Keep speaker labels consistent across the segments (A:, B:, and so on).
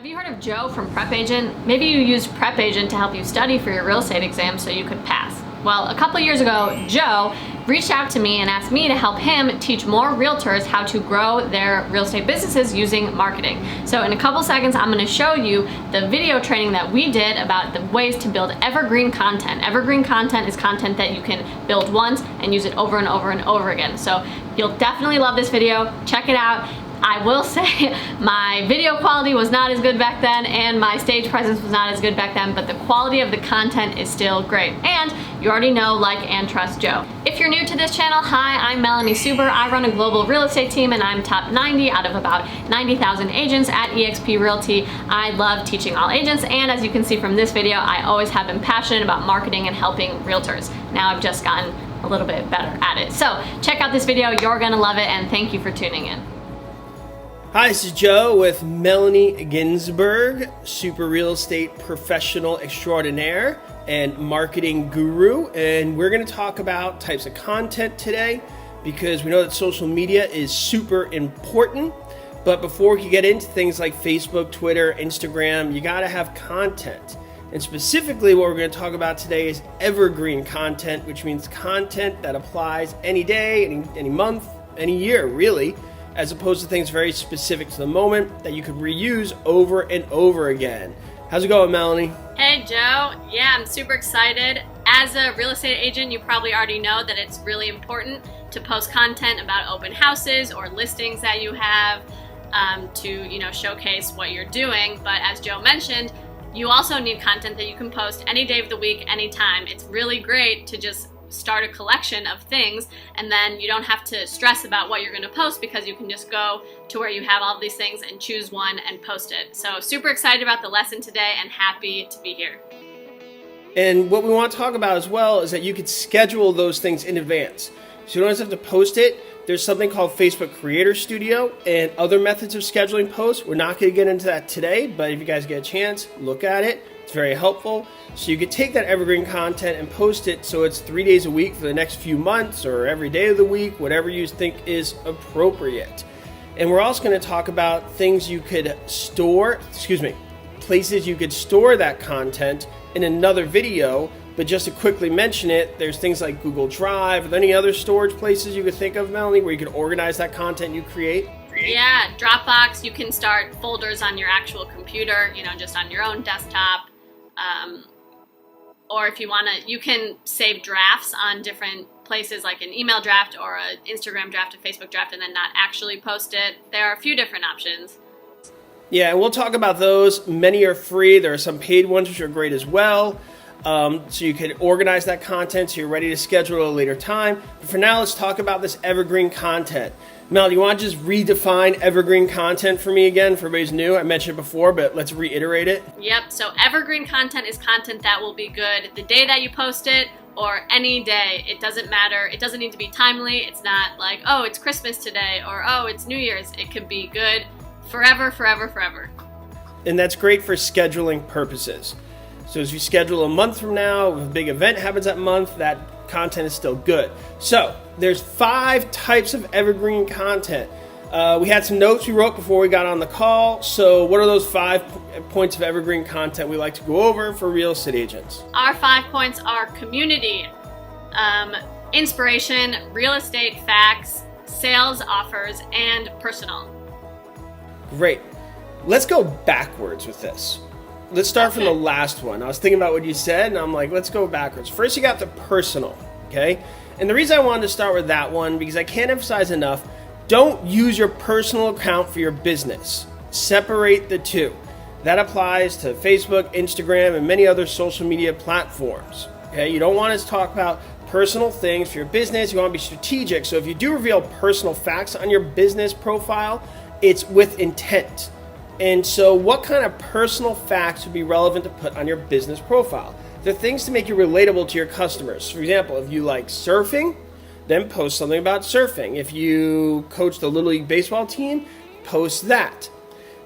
A: Have you heard of Joe from Prep Agent? Maybe you used Prep Agent to help you study for your real estate exam so you could pass. Well, a couple years ago, Joe reached out to me and asked me to help him teach more realtors how to grow their real estate businesses using marketing. So in a couple seconds, I'm gonna show you the video training that we did about the ways to build evergreen content. Evergreen content is content that you can build once and use it over and over and over again. So you'll definitely love this video. Check it out. I will say my video quality was not as good back then and my stage presence was not as good back then, but the quality of the content is still great. And you already know, like, and trust Joe. If you're new to this channel, hi, I'm Melanie Suber. I run a global real estate team and I'm top 90 out of about 90,000 agents at eXp Realty. I love teaching all agents, and as you can see from this video, I always have been passionate about marketing and helping realtors. Now I've just gotten a little bit better at it. So check out this video, you're gonna love it, and thank you for tuning in.
B: Hi, this is Joe with Melanie Ginsberg, super real estate professional extraordinaire and marketing guru. And we're going to talk about types of content today because we know that social media is super important. But before we can get into things like Facebook, Twitter, Instagram, you got to have content. And specifically what we're going to talk about today is evergreen content, which means content that applies any day, any month, any year, really, as opposed to things very specific to the moment that you could reuse over and over again. How's it going, Melanie?
A: Hey, Joe. Yeah, I'm super excited. As a real estate agent, you probably already know that it's really important to post content about open houses or listings that you have to, showcase what you're doing. But as Joe mentioned, you also need content that you can post any day of the week, anytime. It's really great to just start a collection of things, and then you don't have to stress about what you're going to post because you can just go to where you have all these things and choose one and post it. So super excited about the lesson today and happy to be here.
B: And what we want to talk about as well is that you could schedule those things in advance. So you don't have to post it. There's something called Facebook Creator Studio and other methods of scheduling posts. We're not going to get into that today, but if you guys get a chance, look at it. It's very helpful. So you could take that evergreen content and post it so it's 3 days a week for the next few months or every day of the week, whatever you think is appropriate. And we're also going to talk about things you could store, places you could store that content in another video. But just to quickly mention it, there's things like Google Drive. Are there any other storage places you could think of, Melanie, where you could organize that content you create?
A: Yeah, Dropbox. You can start folders on your actual computer, just on your own desktop. Or if you want to, you can save drafts on different places, like an email draft or an Instagram draft, a Facebook draft, and then not actually post it. There are a few different options.
B: Yeah, and we'll talk about those. Many are free. There are some paid ones which are great as well. So you can organize that content so you're ready to schedule at a later time. But for now, let's talk about this evergreen content. Mel, do you want to just redefine evergreen content for me again, for everybody's new? I mentioned it before, but let's reiterate it.
A: Yep, so evergreen content is content that will be good the day that you post it or any day. It doesn't matter. It doesn't need to be timely. It's not like, oh, it's Christmas today or, oh, it's New Year's. It could be good forever, forever, forever.
B: And that's great for scheduling purposes. So as you schedule a month from now, if a big event happens that month, that content is still good. So there's 5 types of evergreen content. We had some notes we wrote before we got on the call. So what are those 5 points of evergreen content we like to go over for real estate agents?
A: Our 5 points are community, inspiration, real estate facts, sales offers, and personal.
B: Great. Let's go backwards with this. Let's start from the last one. I was thinking about what you said, and I'm like, let's go backwards. First, you got the personal, okay? And the reason I wanted to start with that one, because I can't emphasize enough, don't use your personal account for your business. Separate the two. That applies to Facebook, Instagram, and many other social media platforms, okay? You don't want to talk about personal things for your business. You want to be strategic. So if you do reveal personal facts on your business profile, it's with intent. And so what kind of personal facts would be relevant to put on your business profile? They're things to make you relatable to your customers. For example, if you like surfing, then post something about surfing. If you coach the Little League baseball team, post that.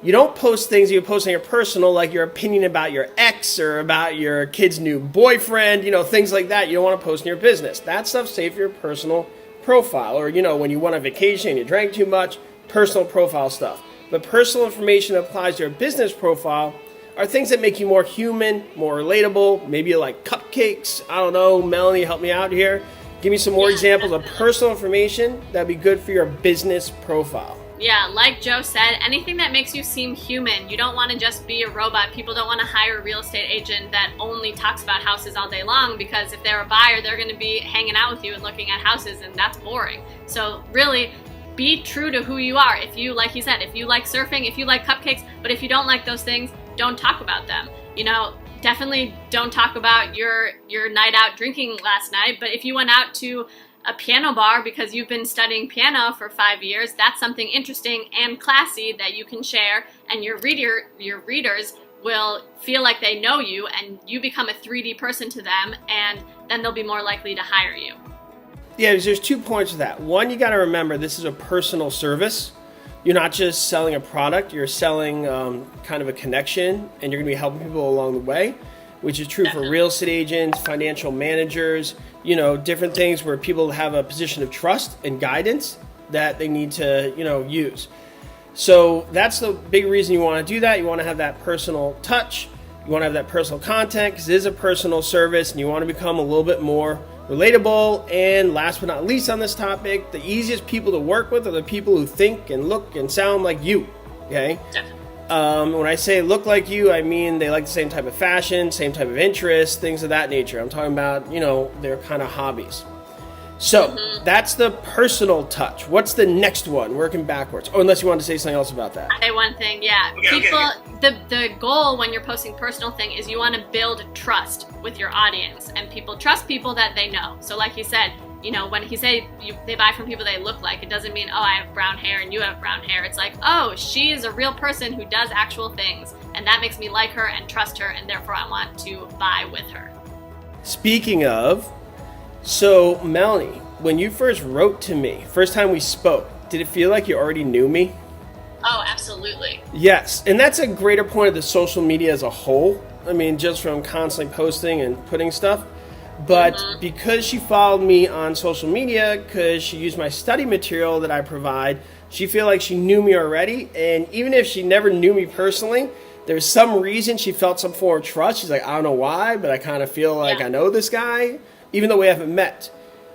B: You don't post things you post on your personal, like your opinion about your ex or about your kid's new boyfriend, things like that. You don't want to post in your business. That stuff's safe for your personal profile. Or, when you went on vacation and you drank too much, personal profile stuff. but personal information that applies to your business profile are things that make you more human, more relatable. Maybe you like cupcakes. I don't know. Melanie, help me out here. Give me some more examples of personal information that'd be good for your business profile.
A: Yeah, like Joe said, anything that makes you seem human. You don't want to just be a robot. People don't want to hire a real estate agent that only talks about houses all day long, because if they're a buyer, they're going to be hanging out with you and looking at houses, and that's boring. So really, be true to who you are. If you, like he said, if you like surfing, if you like cupcakes, but if you don't like those things, don't talk about them. You know, definitely don't talk about your night out drinking last night, but if you went out to a piano bar because you've been studying piano for 5 years, that's something interesting and classy that you can share, and your readers will feel like they know you, and you become a 3D person to them, and then they'll be more likely to hire you.
B: Yeah, there's 2 points to that. One, you got to remember this is a personal service. You're not just selling a product, you're selling kind of a connection, and you're going to be helping people along the way, which is true for real estate agents, financial managers, you know, different things where people have a position of trust and guidance that they need to, you know, use. So that's the big reason you want to do that. You want to have that personal touch. You want to have that personal content because it is a personal service, and you want to become a little bit more relatable. And last but not least on this topic, the easiest people to work with are the people who think and look and sound like you, okay? When I say look like you, I mean they like the same type of fashion, same type of interest, things of that nature. I'm talking about, you know, their kind of hobbies. So that's the personal touch. What's the next one? Working backwards. Oh, unless you want to say something else about that.
A: I say one thing, yeah. The goal when you're posting personal thing is you want to build trust with your audience, and people trust people that they know. So like he said, you know, when he say they buy from people they look like, it doesn't mean, oh, I have brown hair and you have brown hair. It's like, oh, she is a real person who does actual things, and that makes me like her and trust her, and therefore I want to buy with her.
B: Speaking of, so Melanie, when you first wrote to me, first time we spoke, did it feel like you already knew me?
A: Oh, absolutely.
B: Yes, and that's a greater point of the social media as a whole. I mean, just from constantly posting and putting stuff. But because she followed me on social media, because she used my study material that I provide, she feel like she knew me already. And even if she never knew me personally, there's some reason she felt some form of trust. She's like, I don't know why, but I kind of feel like I know this guy, even though we haven't met.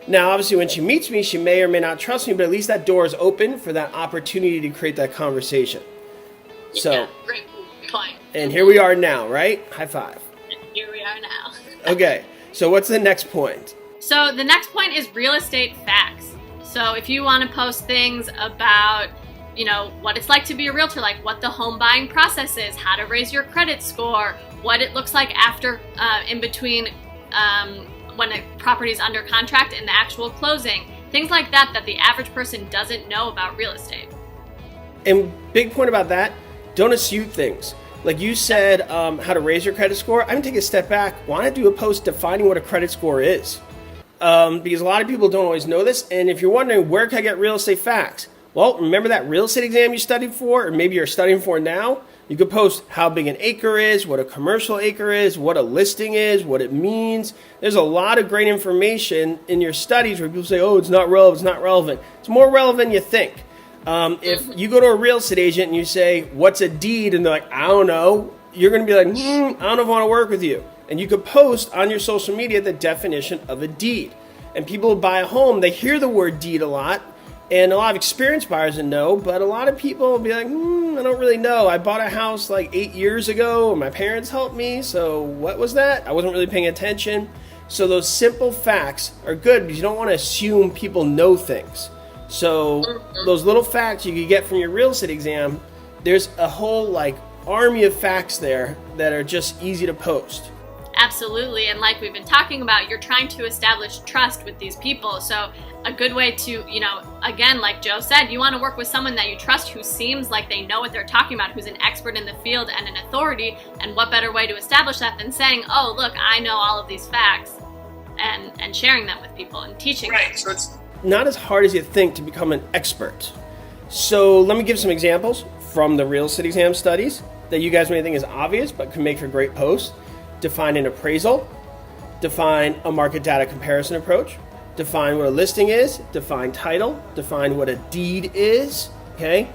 B: Now, obviously, when she meets me, she may or may not trust me, but at least that door is open for that opportunity to create that conversation. So,
A: great point.
B: And here we are now, right? High five.
A: Here we are now.
B: Okay, so what's the next point?
A: So the next point is real estate facts. So if you want to post things about, you know, what it's like to be a realtor, like what the home buying process is, how to raise your credit score, what it looks like after, in between when a property is under contract and the actual closing, things like that the average person doesn't know about real estate.
B: And big point about that, don't assume things. Like you said, how to raise your credit score. I'm going to take a step back. Why not do a post defining what a credit score is? Because a lot of people don't always know this. And if you're wondering, where can I get real estate facts? Well, remember that real estate exam you studied for, or maybe you're studying for now? You could post how big an acre is, what a commercial acre is, what a listing is, what it means. There's a lot of great information in your studies where people say, oh, it's not relevant, it's not relevant. It's more relevant than you think. If you go to a real estate agent and you say, what's a deed? And they're like, I don't know. You're going to be like, I don't know if I want to work with you. And you could post on your social media the definition of a deed. And people who buy a home, they hear the word deed a lot. And a lot of experienced buyers will know, but a lot of people will be like, I don't really know. I bought a house like 8 years ago, and my parents helped me, so what was that? I wasn't really paying attention. So those simple facts are good because you don't want to assume people know things. So those little facts you can get from your real estate exam, there's a whole like army of facts there that are just easy to post.
A: Absolutely, and like we've been talking about, you're trying to establish trust with these people. So a good way to, you know, again, like Joe said, you want to work with someone that you trust who seems like they know what they're talking about, who's an expert in the field and an authority. And what better way to establish that than saying, oh, look, I know all of these facts, and sharing them with people and teaching them.
B: So it's not as hard as you think to become an expert. So let me give some examples from the real estate exam studies that you guys may think is obvious, but can make for great posts. Define an appraisal, define a market data comparison approach, define what a listing is, define title, define what a deed is, okay?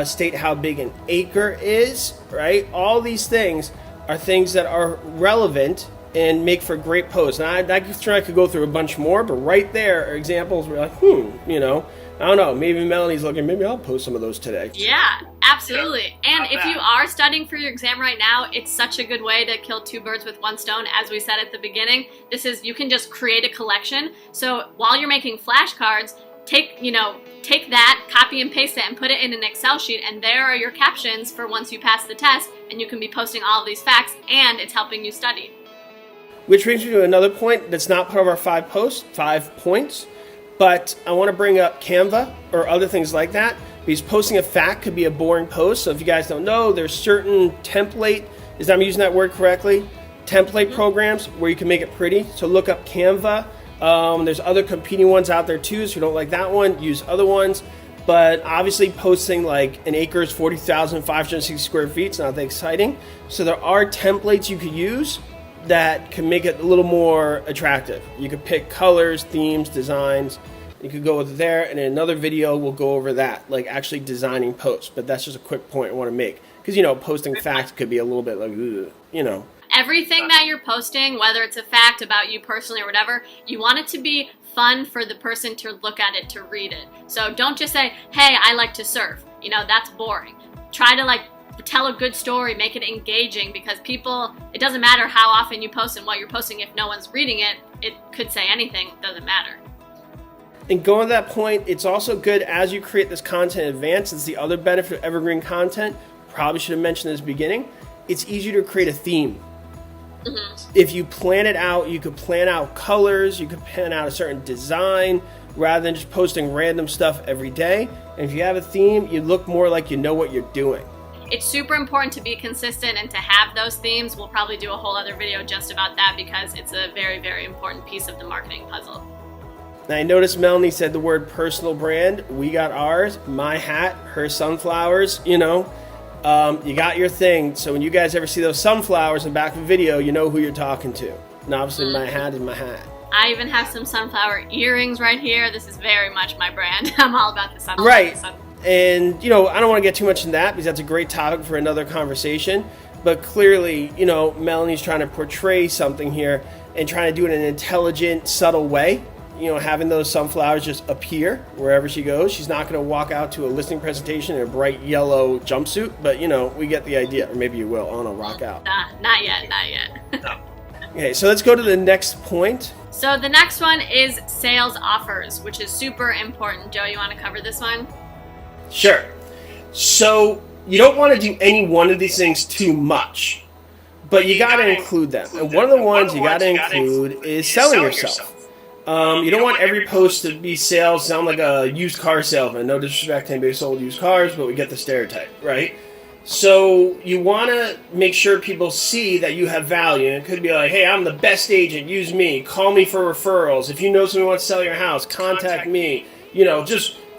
B: state how big an acre is, right? All these things are things that are relevant and make for great posts. And I could go through a bunch more, but right there are examples where you're like, I don't know, maybe Melanie's looking, maybe I'll post some of those today.
A: Yeah, absolutely. And if you are studying for your exam right now, it's such a good way to kill two birds with one stone. As we said at the beginning, you can just create a collection. So while you're making flashcards, take that, copy and paste it, and put it in an Excel sheet, and there are your captions for once you pass the test, and you can be posting all of these facts, and it's helping you study.
B: Which brings me to another point that's not part of our 5 points, but I want to bring up Canva or other things like that, because posting a fact could be a boring post. So if you guys don't know, there's certain template, I'm using that word correctly, template programs where you can make it pretty. So look up Canva. There's other competing ones out there too, so if you don't like that one, use other ones. But obviously posting like an acre is 40,560 square feet is not that exciting. So there are templates you could use that can make it a little more attractive. You could pick colors, themes, designs. You could go with there, and in another video we'll go over that, like actually designing posts. But that's just a quick point I want to make, because posting facts could be a little bit like,
A: Everything that you're posting, whether it's a fact about you personally or whatever, you want it to be fun for the person to look at it, to read it. So don't just say, hey, I like to surf. That's boring. Try to tell a good story, make it engaging, because it doesn't matter how often you post and what you're posting. If no one's reading it, it could say anything, it doesn't matter.
B: And going to that point, it's also good as you create this content in advance. It's the other benefit of evergreen content. Probably should have mentioned this at the beginning. It's easier to create a theme. Mm-hmm. If you plan it out, you could plan out colors, you could plan out a certain design, rather than just posting random stuff every day. And if you have a theme, you look more like you know what you're doing.
A: It's super important to be consistent and to have those themes. We'll probably do a whole other video just about that, because it's a very, very important piece of the marketing puzzle.
B: Now, I noticed Melanie said the word personal brand. We got ours, my hat, her sunflowers, you got your thing. So when you guys ever see those sunflowers in the back of a video, you know who you're talking to. And obviously my hat is my hat.
A: I even have some sunflower earrings right here. This is very much my brand. I'm all about the sunflowers.
B: Right. And, I don't want to get too much in that, because that's a great topic for another conversation. But clearly, Melanie's trying to portray something here and trying to do it in an intelligent, subtle way. Having those sunflowers just appear wherever she goes. She's not going to walk out to a listing presentation in a bright yellow jumpsuit, but, we get the idea. Or maybe you will. I don't know, rock out.
A: Not yet.
B: No. Okay, so let's go to the next point.
A: So the next one is sales offers, which is super important. Joe, you want to cover this one?
B: Sure. So you don't want to do any one of these things too much, but you got to include them. And one of the ones you got to include is selling yourself. You don't want every post to be sales, sound like a used car salesman. No disrespect to anybody who sold used cars, but we get the stereotype, right? So you want to make sure people see that you have value. And it could be like, hey, I'm the best agent. Use me. Call me for referrals. If you know someone who wants to sell your house, contact me.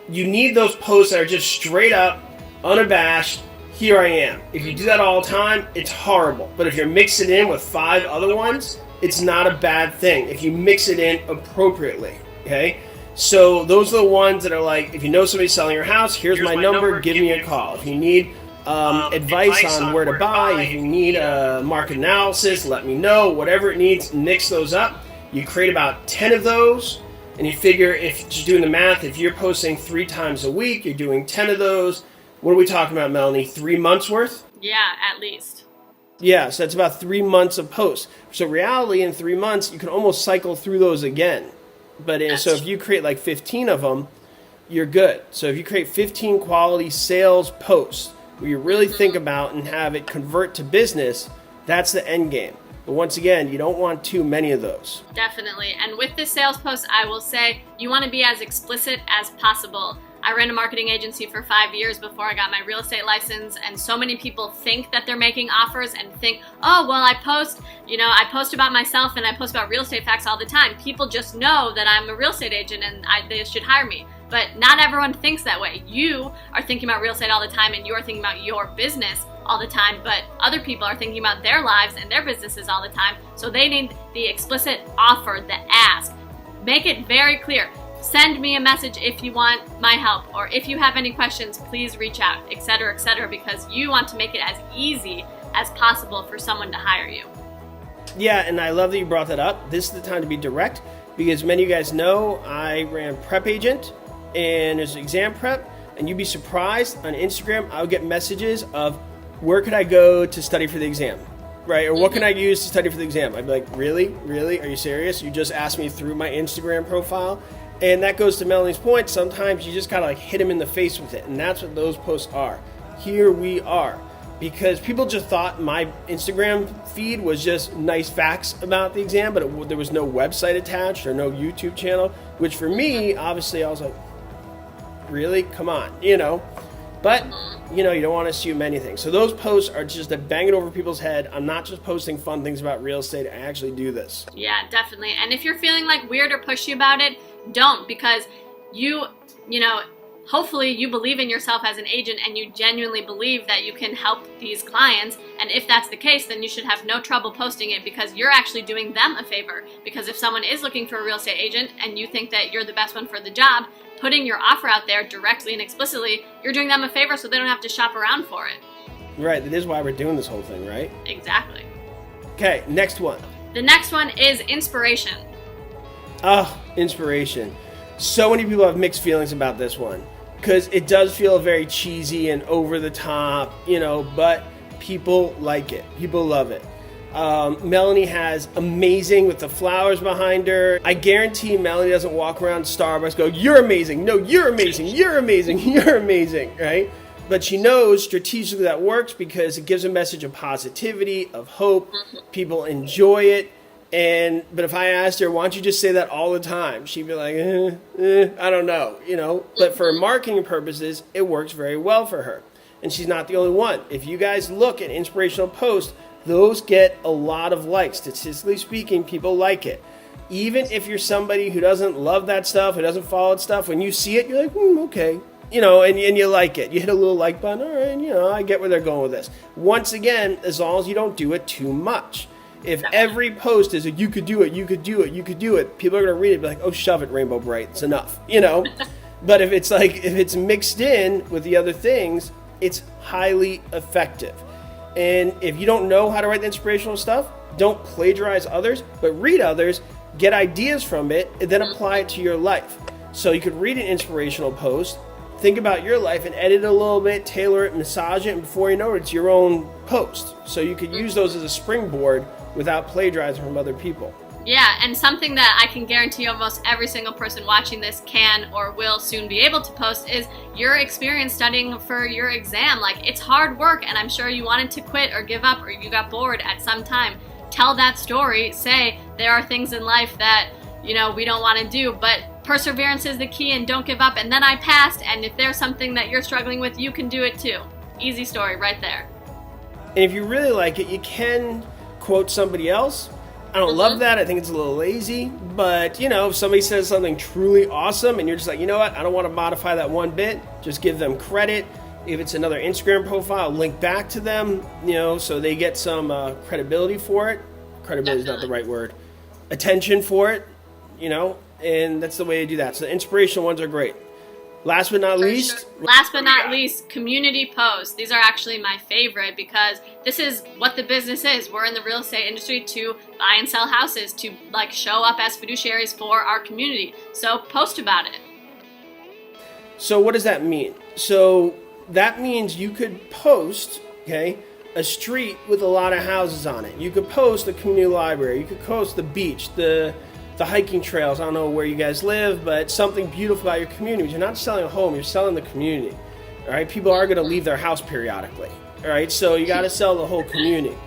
B: You need those posts that are just straight up, unabashed, here I am. If you do that all the time, it's horrible. But if you're mixing it in with 5 other ones, it's not a bad thing if you mix it in appropriately, okay? So those are the ones that are like, if you know somebody's selling your house, here's my number, give me a call. If you need advice on where to buy, if you need a market analysis, let me know. Whatever it needs, mix those up. You create about 10 of those, and you figure, if just doing the math, if you're posting 3 times a week, you're doing 10 of those. What are we talking about, Melanie? 3 months worth?
A: Yeah, at least.
B: Yeah, so that's about 3 months of posts. So reality, in 3 months, you can almost cycle through those again. But so if you create like 15 of them, you're good. So if you create 15 quality sales posts where you really think about and have it convert to business, that's the end game. But once again, you don't want too many of those.
A: Definitely. And with this sales post, I will say you want to be as explicit as possible. I ran a marketing agency for 5 years before I got my real estate license, and so many people think that they're making offers and think, oh, well, I post about myself and I post about real estate facts all the time. People just know that I'm a real estate agent and they should hire me. But not everyone thinks that way. You are thinking about real estate all the time, and you are thinking about your business all the time, but other people are thinking about their lives and their businesses all the time. So they need the explicit offer, the ask. Make it very clear. send me a message if you want my help, or if you have any questions, please reach out, etc., because you want to make it as easy as possible for someone to hire you.
B: Yeah, and I love that you brought that up. This is the time to be direct, because many of you guys know I ran Prep Agent and there's exam prep, and you'd be surprised on Instagram, I would get messages of where could I go to study for the exam, right? Or what can I use to study for the exam? I'd be like, really? Are you serious? You just asked me through my Instagram profile? And that goes to Melanie's point. Sometimes you just gotta like hit them in the face with it, and that's what those posts are. Here we are. Because people just thought my Instagram feed was just nice facts about the exam, but there was no website attached or no YouTube channel, which for me, obviously, I was like, really? Come on, But, you don't want to assume anything. So those posts are just to bang it over people's head. I'm not just posting fun things about real estate. I actually do this.
A: Yeah, definitely. And if you're feeling like weird or pushy about it, don't, because hopefully you believe in yourself as an agent and you genuinely believe that you can help these clients. And if that's the case, then you should have no trouble posting it, because you're actually doing them a favor. Because if someone is looking for a real estate agent and you think that you're the best one for the job, putting your offer out there directly and explicitly, you're doing them a favor so they don't have to shop around for it.
B: Right, that is why we're doing this whole thing, right?
A: Exactly.
B: Okay, next one.
A: The next one is inspiration.
B: Inspiration. So many people have mixed feelings about this one, because it does feel very cheesy and over the top, but people like it. People love it. Melanie has amazing with the flowers behind her. I guarantee Melanie doesn't walk around Starbucks go, you're amazing. No, you're amazing. You're amazing. You're amazing, right? But she knows strategically that works because it gives a message of positivity, of hope. People enjoy it. But if I asked her, why don't you just say that all the time? She'd be like, I don't know, But for marketing purposes, it works very well for her. And she's not the only one. If you guys look at inspirational posts, those get a lot of likes. Statistically speaking, people like it. Even if you're somebody who doesn't love that stuff, who doesn't follow that stuff, when you see it, you're like, okay. And you like it. You hit a little like button, all right, I get where they're going with this. Once again, as long as you don't do it too much. If every post is you could do it, you could do it, you could do it, people are going to read it and be like, oh, shove it, Rainbow Bright, it's enough, But if it's mixed in with the other things, it's highly effective. And if you don't know how to write the inspirational stuff, don't plagiarize others, but read others, get ideas from it, and then apply it to your life. So you could read an inspirational post, think about your life and edit it a little bit, tailor it, massage it, and before you know it, it's your own post. So you could use those as a springboard without plagiarizing from other people.
A: Yeah, and something that I can guarantee almost every single person watching this can or will soon be able to post is your experience studying for your exam. Like, it's hard work, and I'm sure you wanted to quit or give up or you got bored at some time. Tell that story. Say there are things in life that, we don't want to do, but perseverance is the key, and don't give up. And then I passed, and if there's something that you're struggling with, you can do it too. Easy story right there.
B: And if you really like it, you can quote somebody else. I don't love that. I think it's a little lazy. But, if somebody says something truly awesome and you're just like, you know what, I don't want to modify that one bit, just give them credit. If it's another Instagram profile, link back to them, so they get some credibility for it. Credibility is not the right word. Attention for it, and that's the way to do that. So the inspirational ones are great. Last but not least, community posts. These are actually my favorite because this is what the business is. We're in the real estate industry to buy and sell houses, to show up as fiduciaries for our community. So post about it. So what does that mean? So that means you could post, a street with a lot of houses on it. You could post the community library. You could post the beach, the hiking trails. I don't know where you guys live, but something beautiful about your community. You're not selling a home, you're selling the community. All right, people are going to leave their house periodically. All right, so you got to sell the whole community.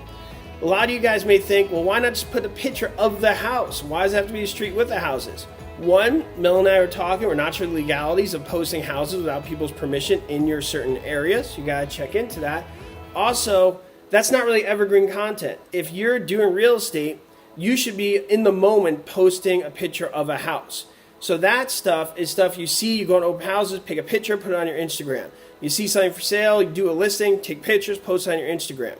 B: A lot of you guys may think, well, why not just put a picture of the house? Why does it have to be a street with the houses? One, Mel and I are talking, we're not sure the legalities of posting houses without people's permission in your certain areas. You got to check into that. Also, that's not really evergreen content. If you're doing real estate, you should be in the moment posting a picture of a house. So that stuff is stuff you see, you go to open houses, pick a picture, put it on your Instagram. You see something for sale, you do a listing, take pictures, post it on your Instagram.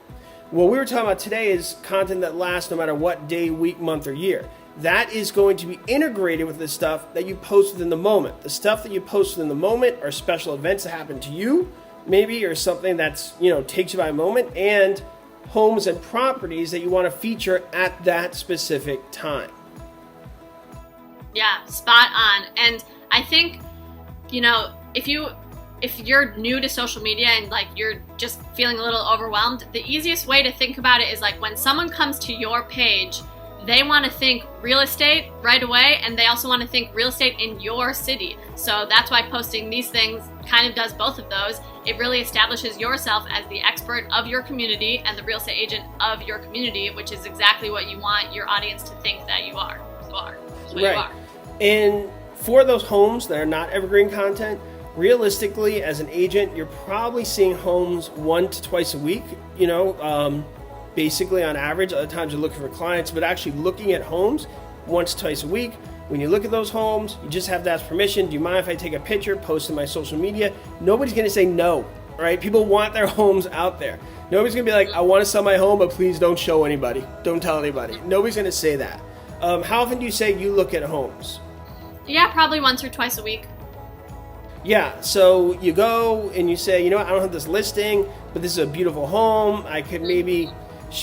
B: What we were talking about today is content that lasts no matter what day, week, month, or year. that is going to be integrated with the stuff that you post within the moment. The stuff that you post within the moment are special events that happen to you, maybe, or something that's, takes you by a moment, and homes and properties that you want to feature at that specific time.
A: Yeah, spot on. And I think, if you're new to social media and like you're just feeling a little overwhelmed, the easiest way to think about it is like when someone comes to your page, they want to think real estate right away, and they also want to think real estate in your city. So that's why posting these things kind of does both of those. It really establishes yourself as the expert of your community and the real estate agent of your community, which is exactly what you want your audience to think that you are. That's what you are.
B: And for those homes that are not evergreen content, realistically, as an agent, you're probably seeing homes 1 to twice a week, basically on average. Other times you're looking for clients, but actually looking at homes once, twice a week. When you look at those homes, you just have to ask permission. Do you mind if I take a picture, post in my social media? Nobody's going to say no, right? People want their homes out there. Nobody's going to be like, I want to sell my home, but please don't show anybody. Don't tell anybody. Nobody's going to say that. How often do you say you look at homes?
A: Yeah, probably once or twice a week.
B: Yeah, so you go and you say, I don't have this listing, but this is a beautiful home. I could maybe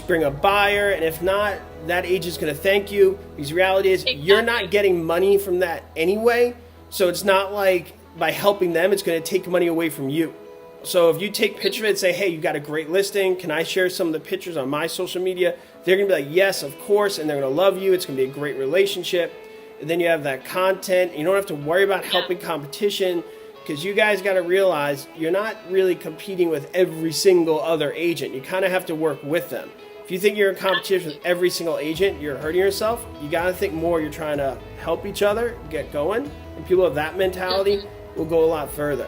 B: bring a buyer, and if not, that agent's going to thank you. Because the reality is, you're not getting money from that anyway, so it's not like by helping them, it's going to take money away from you. So if you take pictures of it and say, hey, you got a great listing, can I share some of the pictures on my social media? They're going to be like, yes, of course, and they're going to love you. It's going to be a great relationship. And then you have that content. You don't have to worry about helping competition, because you guys got to realize you're not really competing with every single other agent. You kind of have to work with them. If you think you're in competition with every single agent, you're hurting yourself. You got to think more you're trying to help each other get going. And people of that mentality will go a lot further.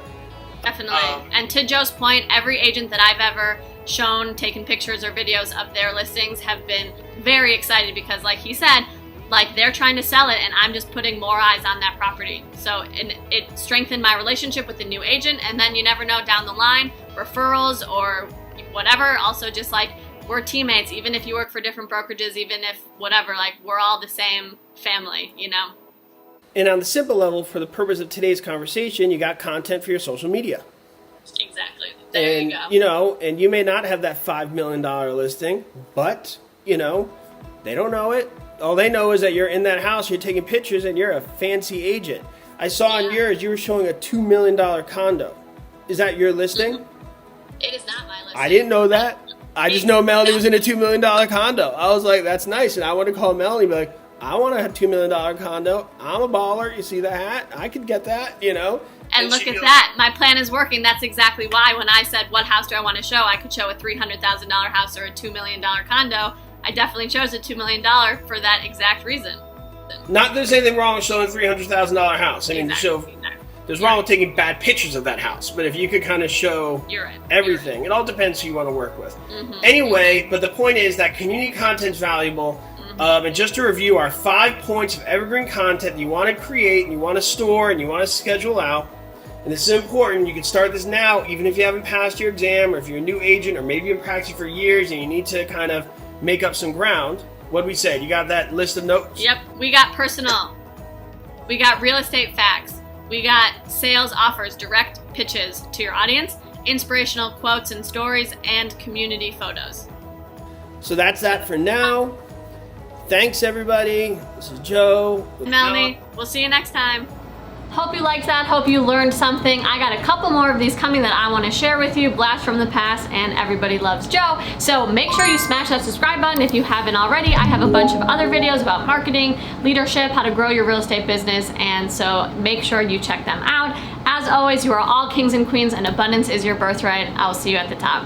A: Definitely. And to Joe's point, every agent that I've ever shown taken pictures or videos of their listings have been very excited, because like he said, like they're trying to sell it and I'm just putting more eyes on that property. So it strengthened my relationship with the new agent, and then you never know down the line, referrals or whatever. Also just like we're teammates, even if you work for different brokerages, even if whatever, like we're all the same family,
B: And on the simple level, for the purpose of today's conversation, you got content for your social media.
A: Exactly. There you
B: go. And you may not have that $5 million listing, but, they don't know it. All they know is that you're in that house, you're taking pictures, and you're a fancy agent. I saw on yours, you were showing a $2 million condo. Is that your listing?
A: It is not my listing.
B: I didn't know that. I just know Melanie was in a $2 million condo. I was like, that's nice. And I want to call Melanie and be like, I want to have a $2 million condo. I'm a baller. You see the hat? I could get that,
A: And look at that. My plan is working. That's exactly why when I said, what house do I want to show? I could show a $300,000 house or a $2 million condo. I definitely chose a $2 million for that exact reason.
B: Not that there's anything wrong with showing a $300,000 house. I mean, there's wrong with taking bad pictures of that house. But if you could kind of show everything, it all depends who you want to work with. Anyway, but the point is that community content's valuable. And just to review our 5 points of evergreen content that you want to create and you want to store and you want to schedule out. And this is important. You can start this now, even if you haven't passed your exam, or if you're a new agent, or maybe you've been practicing for years and you need to kind of make up some ground. What we said, you got that list of notes?
A: Yep, we got personal. We got real estate facts. We got sales offers, direct pitches to your audience, inspirational quotes and stories, and community photos.
B: So that's that for now. Thanks, everybody. This is Joe.
A: Melanie, we'll see you next time. Hope you liked that. Hope you learned something. I got a couple more of these coming that I want to share with you. Blast from the past, and everybody loves Joe. So make sure you smash that subscribe button if you haven't already. I have a bunch of other videos about marketing, leadership, how to grow your real estate business, and so make sure you check them out. As always, you are all kings and queens, and abundance is your birthright. I'll see you at the top.